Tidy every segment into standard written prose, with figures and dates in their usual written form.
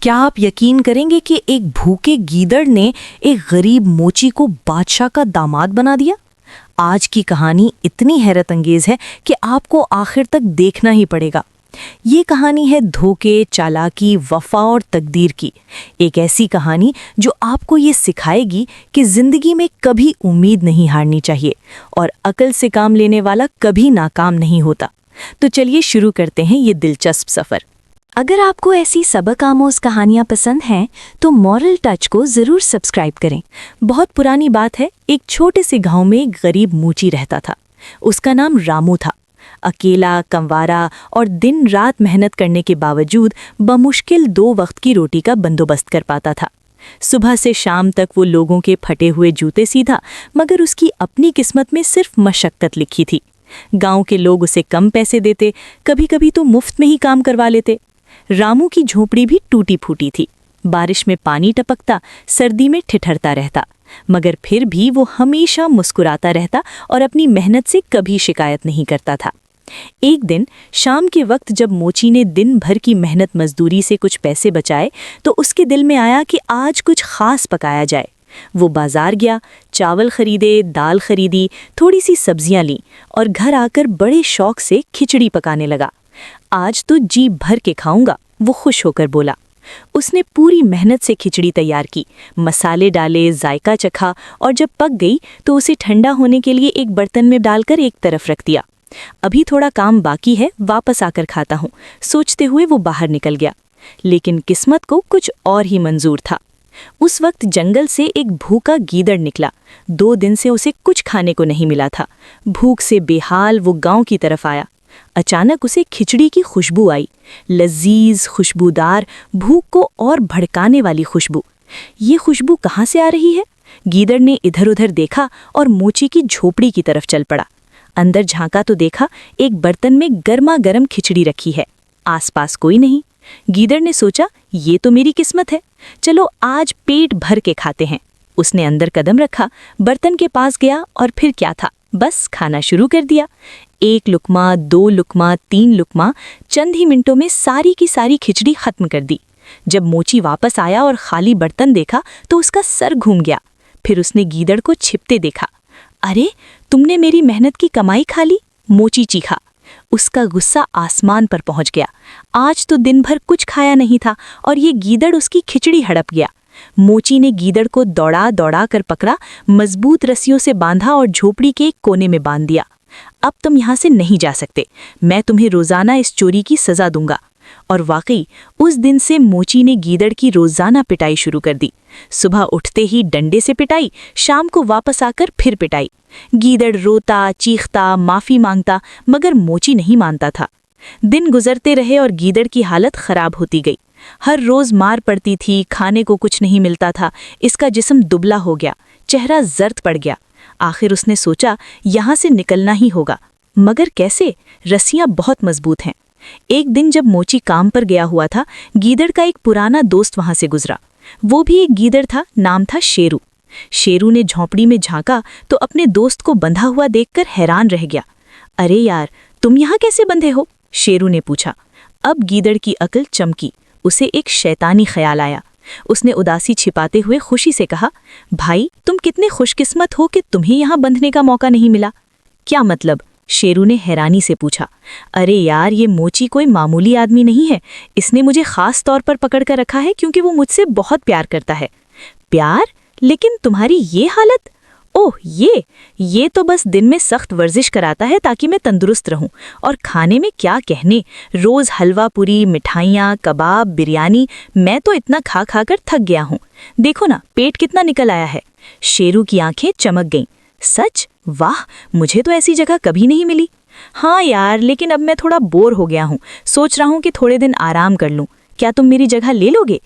क्या आप यकीन करेंगे कि एक भूखे गीदड़ ने एक गरीब मोची को बादशाह का दामाद बना दिया। आज की कहानी इतनी हैरत अंगेज है कि आपको आखिर तक देखना ही पड़ेगा। ये कहानी है धोखे, चालाकी, वफा और तकदीर की। एक ऐसी कहानी जो आपको ये सिखाएगी कि जिंदगी में कभी उम्मीद नहीं हारनी चाहिए और अकल से काम लेने वाला कभी नाकाम नहीं होता। तो चलिए शुरू करते हैं ये दिलचस्प सफ़र। अगर आपको ऐसी सबक आमोज़ कहानियाँ पसंद हैं तो मॉरल टच को ज़रूर सब्सक्राइब करें। बहुत पुरानी बात है, एक छोटे से गांव में एक गरीब मूची रहता था। उसका नाम रामू था। अकेला, कंवारा और दिन रात मेहनत करने के बावजूद बमुश्किल 2 वक्त की रोटी का बंदोबस्त कर पाता था। सुबह से शाम तक वो लोगों के फटे हुए जूते सीधा, मगर उसकी अपनी किस्मत में सिर्फ मशक्कत लिखी थी। गांव के लोग उसे कम पैसे देते, कभी कभी तो मुफ्त में ही काम करवा लेते। रामू की झोपड़ी भी टूटी फूटी थी। बारिश में पानी टपकता, सर्दी में ठिठरता रहता, मगर फिर भी वो हमेशा मुस्कुराता रहता और अपनी मेहनत से कभी शिकायत नहीं करता था। एक दिन शाम के वक्त जब मोची ने दिन भर की मेहनत मजदूरी से कुछ पैसे बचाए तो उसके दिल में आया कि आज कुछ खास पकाया जाए। वो बाजार गया, चावल खरीदे, दाल खरीदी, थोड़ी सी सब्जियां ली और घर आकर बड़े शौक से खिचड़ी पकाने लगा। आज तो जी भर के खाऊंगा, वो खुश होकर बोला। उसने पूरी मेहनत से खिचड़ी तैयार की, मसाले डाले, जायका चखा और जब पक गई तो उसे ठंडा होने के लिए एक बर्तन में डालकर एक तरफ रख दिया। अभी थोड़ा काम बाकी है, वापस आकर खाता हूँ, सोचते हुए वो बाहर निकल गया। लेकिन किस्मत को कुछ और ही मंजूर था। उस वक्त जंगल से एक भूखा गीदड़ निकला। 2 दिन से उसे कुछ खाने को नहीं मिला था। भूख से बेहाल वो गांव की तरफ आया। अचानक उसे खिचड़ी की खुशबू आई, लजीज, खुशबूदार, भूख को और भड़काने वाली खुशबू। ये खुशबू कहाँ से आ रही है? गीदड़ ने इधर उधर देखा और मोची की झोपड़ी की तरफ चल पड़ा। अंदर झांका तो देखा एक बर्तन में गर्मा गर्म खिचड़ी रखी है। आसपास कोई नहीं। गीदड़ ने सोचा, ये तो मेरी किस्मत है, चलो आज पेट भर के खाते हैं। उसने अंदर कदम रखा, बर्तन के पास गया और फिर क्या था, बस खाना शुरू कर दिया। 1 लुकमा, 2 लुकमा, 3 लुकमा, चंद ही मिनटों में सारी की सारी खिचड़ी खत्म कर दी। जब मोची वापस आया और खाली बर्तन देखा तो उसका सर घूम गया। फिर उसने गीदड़ को छिपते देखा। अरे, तुमने मेरी मेहनत की कमाई खा ली, मोची चीखा। उसका गुस्सा आसमान पर पहुंच गया। आज तो दिन भर कुछ खाया नहीं था और ये गीदड़ उसकी खिचड़ी हड़प गया। मोची ने गीदड़ को दौड़ा दौड़ा कर पकड़ा, मजबूत रस्सियों से बांधा और झोपड़ी के एक कोने में बांध दिया। अब तुम यहाँ से नहीं जा सकते, मैं तुम्हें रोजाना इस चोरी की सजा दूंगा। और वाकई उस दिन से मोची ने गीदड़ की रोजाना पिटाई शुरू कर दी। सुबह उठते ही डंडे से पिटाई, शाम को वापस आकर फिर पिटाई। गीदड़ रोता, चीखता, माफी मांगता, मगर मोची नहीं मानता था। दिन गुजरते रहे और गीदड़ की हालत खराब होती गई। हर रोज मार पड़ती थी, खाने को कुछ नहीं मिलता था। इसका जिस्म दुबला हो गया, चेहरा जर्द पड़ गया। आखिर उसने सोचा, यहाँ से निकलना ही होगा, मगर कैसे? रस्सियां बहुत मजबूत हैं। एक दिन जब मोची काम पर गया हुआ था, गीदड़ का एक पुराना दोस्त वहां से गुजरा। वो भी एक गीदड़ था, नाम था शेरू। शेरू ने झोंपड़ी में झांका तो अपने दोस्त को बंधा हुआ देखकर हैरान रह गया। अरे यार, तुम यहाँ कैसे बंधे हो? शेरू ने पूछा। अब गीदड़ की अकल चमकी, उसे एक शैतानी ख्याल आया। उसने उदासी छिपाते हुए खुशी से कहा, भाई, तुम कितने खुशकिस्मत हो कि तुम्हें यहाँ बंधने का मौका नहीं मिला। क्या मतलब? शेरू ने हैरानी से पूछा। अरे यार, ये मोची कोई मामूली आदमी नहीं है। इसने मुझे खास तौर पर पकड़ कर रखा है क्योंकि वो मुझसे बहुत प्यार करता है। प्यार? लेकिन तुम्हारी ये हालत? ओह, ये तो बस दिन में सख्त वर्जिश कराता है ताकि मैं तंदुरुस्त रहूं। और खाने में क्या कहने, रोज हलवा पूरी, मिठाइयाँ, कबाब, बिरयानी, मैं तो इतना खा खा कर थक गया हूँ। देखो ना, पेट कितना निकल आया है। शेरू की आंखें चमक गईं। सच? वाह, मुझे तो ऐसी जगह कभी नहीं मिली। हाँ यार, लेकिन अब मैं थोड़ा बोर हो गया हूँ, सोच रहा हूँ कि थोड़े दिन आराम कर लूँ। क्या तुम मेरी जगह ले लोगे?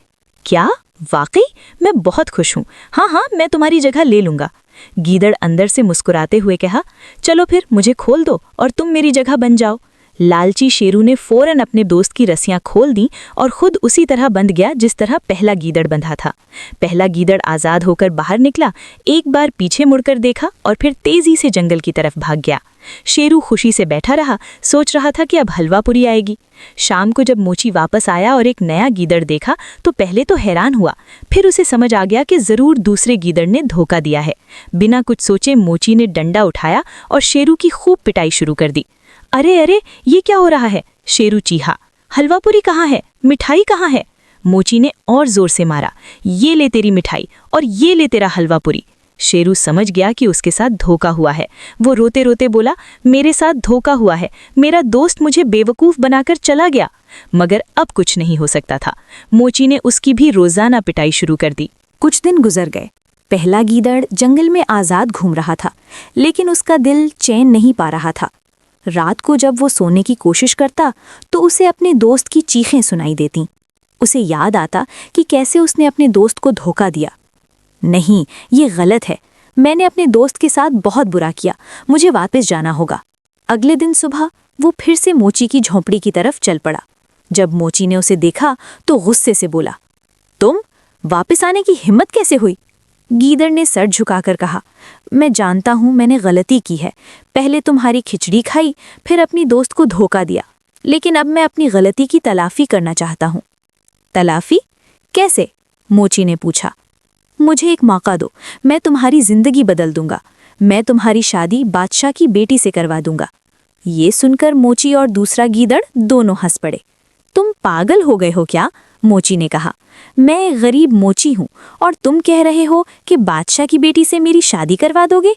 क्या? वाकई? मैं बहुत खुश हूँ। हाँ, मैं तुम्हारी जगह ले लूँगा। गीदड़ अंदर से मुस्कुराते हुए कहा, चलो फिर मुझे खोल दो और तुम मेरी जगह बन जाओ। लालची शेरू ने फौरन अपने दोस्त की रस्सियां खोल दी और खुद उसी तरह बंध गया जिस तरह पहला गीदड़ बंधा था। पहला गीदड़ आज़ाद होकर बाहर निकला, एक बार पीछे मुड़कर देखा और फिर तेजी से जंगल की तरफ भाग गया। शेरू खुशी से बैठा रहा, सोच रहा था कि अब हलवा पूरी आएगी। शाम को जब मोची वापस आया और एक नया गीदड़ देखा तो पहले तो हैरान हुआ, फिर उसे समझ आ गया कि जरूर दूसरे गीदड़ ने धोखा दिया है। बिना कुछ सोचे मोची ने डंडा उठाया और शेरू की खूब पिटाई शुरू कर दी। अरे अरे, ये क्या हो रहा है? शेरू चीहा। हलवा पूरी कहाँ है? मिठाई कहाँ है? मोची ने और जोर से मारा। ये ले तेरी मिठाई और ये ले तेरा हलवा पूरी। शेरू समझ गया कि उसके साथ धोखा हुआ है। वो रोते रोते बोला, मेरे साथ धोखा हुआ है, मेरा दोस्त मुझे बेवकूफ़ बनाकर चला गया। मगर अब कुछ नहीं हो सकता था। मोची ने उसकी भी रोजाना पिटाई शुरू कर दी। कुछ दिन गुजर गए। पहला गीदड़ जंगल में आज़ाद घूम रहा था, लेकिन उसका दिल चैन नहीं पा रहा था। रात को जब वो सोने की कोशिश करता तो उसे अपने दोस्त की चीखें सुनाई देतीं। उसे याद आता कि कैसे उसने अपने दोस्त को धोखा दिया। नहीं, ये गलत है, मैंने अपने दोस्त के साथ बहुत बुरा किया, मुझे वापस जाना होगा। अगले दिन सुबह वो फिर से मोची की झोंपड़ी की तरफ चल पड़ा। जब मोची ने उसे देखा तो गुस्से से बोला, तुम वापस आने की हिम्मत कैसे हुई? गीदड़ ने सर झुकाकर कहा, मैं जानता हूँ मैंने गलती की है, पहले तुम्हारी खिचड़ी खाई, फिर अपनी दोस्त को धोखा दिया, लेकिन अब मैं अपनी गलती की तलाफी करना चाहता हूँ। तलाफी कैसे? मोची ने पूछा। मुझे एक मौका दो, मैं तुम्हारी जिंदगी बदल दूंगा, मैं तुम्हारी शादी बादशाह की बेटी से करवा दूंगा। ये सुनकर मोची और दूसरा गीदड़ दोनों हंस पड़े। तुम पागल हो गए हो क्या? मोची ने कहा, मैं गरीब मोची हूँ और तुम कह रहे हो कि बादशाह की बेटी से मेरी शादी करवा दोगे?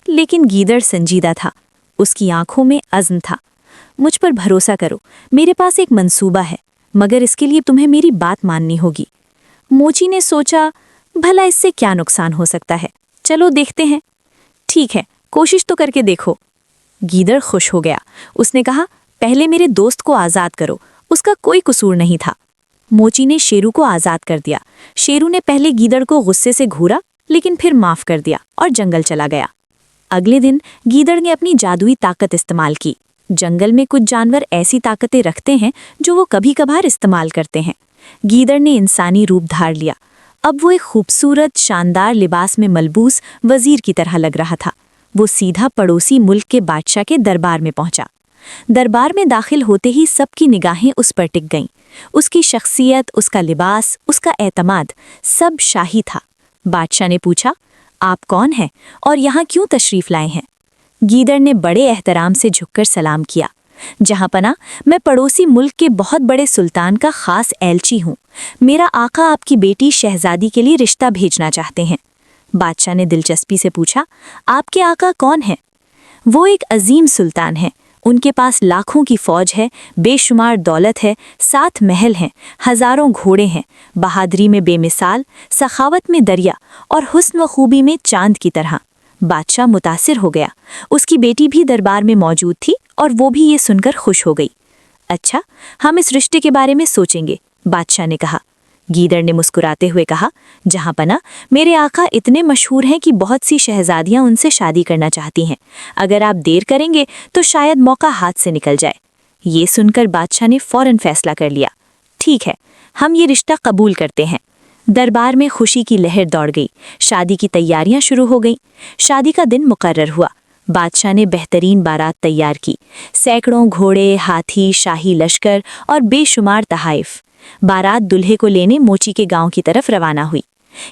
लेकिन गीदड़ संजीदा था, उसकी आंखों में अज़्म था। मुझ पर भरोसा करो, मेरे पास एक मंसूबा है, मगर इसके लिए तुम्हें मेरी बात माननी होगी। मोची ने सोचा, भला इससे क्या नुकसान हो सकता है, चलो देखते हैं। ठीक है, कोशिश तो करके देखो। गीदड़ खुश हो गया। उसने कहा, पहले मेरे दोस्त को आज़ाद करो, उसका कोई कसूर नहीं था। मोची ने शेरू को आज़ाद कर दिया। शेरू ने पहले गीदड़ को गुस्से से घूरा, लेकिन फिर माफ़ कर दिया और जंगल चला गया। अगले दिन गीदड़ ने अपनी जादुई ताकत इस्तेमाल की। जंगल में कुछ जानवर ऐसी ताकतें रखते हैं जो वो कभी कभार इस्तेमाल करते हैं। गीदड़ ने इंसानी रूप धार लिया। अब वो एक खूबसूरत शानदार लिबास में मलबूस वजीर की तरह लग रहा था। वो सीधा पड़ोसी मुल्क के बादशाह के दरबार में पहुंचा। दरबार में दाखिल होते ही सबकी निगाहें उस पर टिक गईं। उसकी शख्सियत, उसका लिबास, उसका एतमाद, सब शाही था। बादशाह ने पूछा, आप कौन हैं और यहाँ क्यों तशरीफ़ लाए हैं? गीदड़ ने बड़े एहतराम से झुककर सलाम किया। जहाँपना, मैं पड़ोसी मुल्क के बहुत बड़े सुल्तान का ख़ास एलची हूँ। मेरा आका आपकी बेटी शहजादी के लिए रिश्ता भेजना चाहते हैं। बादशाह ने दिलचस्पी से पूछा, आपके आका कौन हैं? वो एक अजीम सुल्तान हैं। उनके पास लाखों की फौज है, बेशुमार दौलत है, 7 महल हैं, हज़ारों घोड़े हैं, बहादुरी में बेमिसाल, सखावत में दरिया और हुस्न व खूबी में चांद की तरह। बादशाह मुतासिर हो गया। उसकी बेटी भी दरबार में मौजूद थी और वो भी ये सुनकर खुश हो गई। अच्छा, हम इस रिश्ते के बारे में सोचेंगे, बादशाह ने कहा। गीदड़ ने मुस्कुराते हुए कहा, जहाँपना, मेरे आका इतने मशहूर हैं कि बहुत सी शहजादियाँ उनसे शादी करना चाहती हैं। अगर आप देर करेंगे तो शायद मौका हाथ से निकल जाए। ये सुनकर बादशाह ने फौरन फैसला कर लिया, ठीक है, हम ये रिश्ता कबूल करते हैं। दरबार में खुशी की लहर दौड़ गई। शादी की तैयारियां शुरू हो गईं। शादी का दिन मुकर्रर हुआ। बादशाह ने बेहतरीन बारात तैयार की। सैकड़ों घोड़े, हाथी, शाही लश्कर और बेशुमार तहाइफ। बारात दूल्हे को लेने मोची के गांव की तरफ रवाना हुई।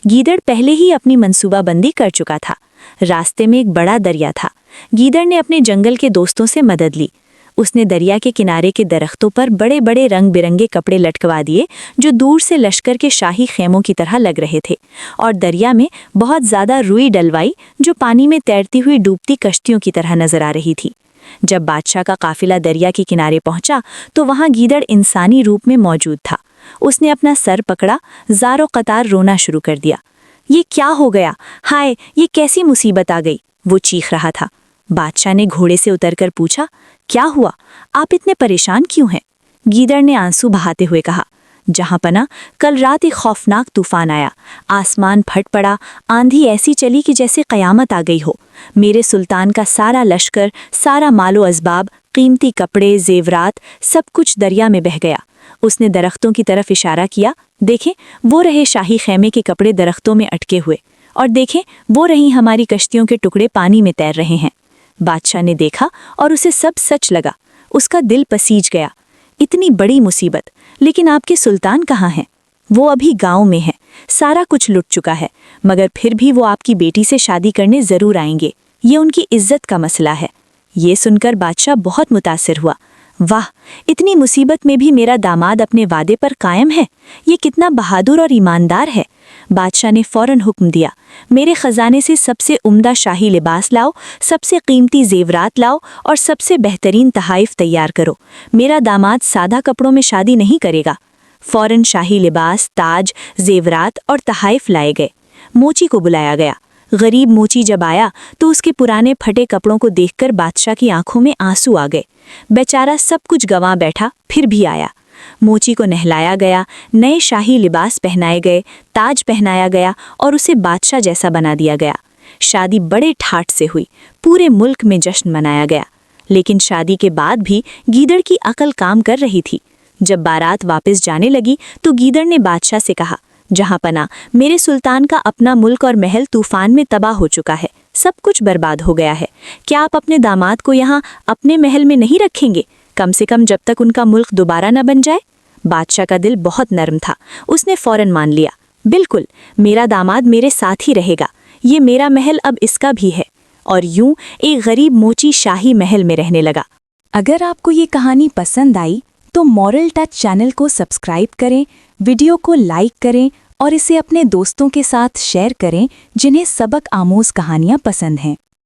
गीदड़ पहले ही अपनी मंसूबाबंदी कर चुका था। रास्ते में एक बड़ा दरिया था। गीदड़ ने अपने जंगल के दोस्तों से मदद ली। उसने दरिया के किनारे के दरख्तों पर बड़े बड़े रंग बिरंगे कपड़े लटकवा दिए जो दूर से लश्कर के शाही खेमों की तरह लग रहे थे, और दरिया में बहुत ज़्यादा रुई डलवाई जो पानी में तैरती हुई डूबती कश्तियों की तरह नजर आ रही थी। जब बादशाह का काफिला दरिया के किनारे पहुंचा तो वहां गीदड़ इंसानी रूप में मौजूद था। उसने अपना सर पकड़ा, ज़ारो कतार रोना शुरू कर दिया। ये क्या हो गया? हाय, ये कैसी मुसीबत आ गई? वो चीख रहा था। बादशाह ने घोड़े से उतरकर पूछा, क्या हुआ? आप इतने परेशान क्यों हैं? गीदड़ ने आंसू बहाते हुए कहा, जहाँपना, कल रात एक खौफनाक तूफान आया। आसमान फट पड़ा, आंधी ऐसी चली कि जैसे क़यामत आ गई हो। मेरे सुल्तान का सारा लश्कर, सारा मालो अज़बाब कीमती कपड़े, जेवरात, सब कुछ दरिया में बह गया। उसने दरख्तों की तरफ इशारा किया। देखें, वो रहे शाही खैमे के कपड़े दरख्तों में अटके हुए, और देखें, वो रही हमारी कश्तियों के टुकड़े पानी में तैर रहे हैं। बादशाह ने देखा और उसे सब सच लगा। उसका दिल पसीज गया। इतनी बड़ी मुसीबत, लेकिन आपके सुल्तान कहाँ हैं? वो अभी गांव में हैं। सारा कुछ लुट चुका है, मगर फिर भी वो आपकी बेटी से शादी करने जरूर आएंगे। ये उनकी इज्जत का मसला है। ये सुनकर बादशाह बहुत मुतासिर हुआ। वाह, इतनी मुसीबत में भी मेरा दामाद अपने वादे पर कायम है। ये कितना बहादुर और ईमानदार है। बादशाह ने फौरन हुक्म दिया, मेरे खजाने से सबसे उम्दा शाही लिबास लाओ, सबसे कीमती जेवरात लाओ और सबसे बेहतरीन तहाइफ तैयार करो। मेरा दामाद सादा कपड़ों में शादी नहीं करेगा। फौरन शाही लिबास, ताज, जेवरात और तहाइफ लाए गए। मोची को बुलाया गया। गरीब मोची जब आया तो उसके पुराने फटे कपड़ों को देखकर बादशाह की आंखों में आंसू आ गए। बेचारा सब कुछ गंवा बैठा, फिर भी आया। मोची को नहलाया गया, नए शाही लिबास पहनाए गए, ताज पहनाया गया और उसे बादशाह जैसा बना दिया गया। शादी बड़े ठाठ से हुई। पूरे मुल्क में जश्न मनाया गया। लेकिन शादी के बाद भी गीदड़ की अकल काम कर रही थी। जब बारात वापस जाने लगी तो गीदड़ ने बादशाह से कहा, जहां पना, मेरे सुल्तान का अपना मुल्क और महल तूफान में तबाह हो चुका है। सब कुछ बर्बाद हो गया है। क्या आप अपने दामाद को यहाँ अपने महल में नहीं रखेंगे, कम से कम जब तक उनका मुल्क दोबारा न बन जाए? बादशाह का दिल बहुत नरम था। उसने फौरन मान लिया, बिल्कुल, मेरा दामाद मेरे साथ ही रहेगा। ये मेरा महल अब इसका भी है। और यूं एक गरीब मोची शाही महल में रहने लगा। अगर आपको ये कहानी पसंद आई तो मॉरल टच चैनल को सब्सक्राइब करें, वीडियो को लाइक करें और इसे अपने दोस्तों के साथ शेयर करें जिन्हें सबक आमोज कहानियाँ पसंद हैं।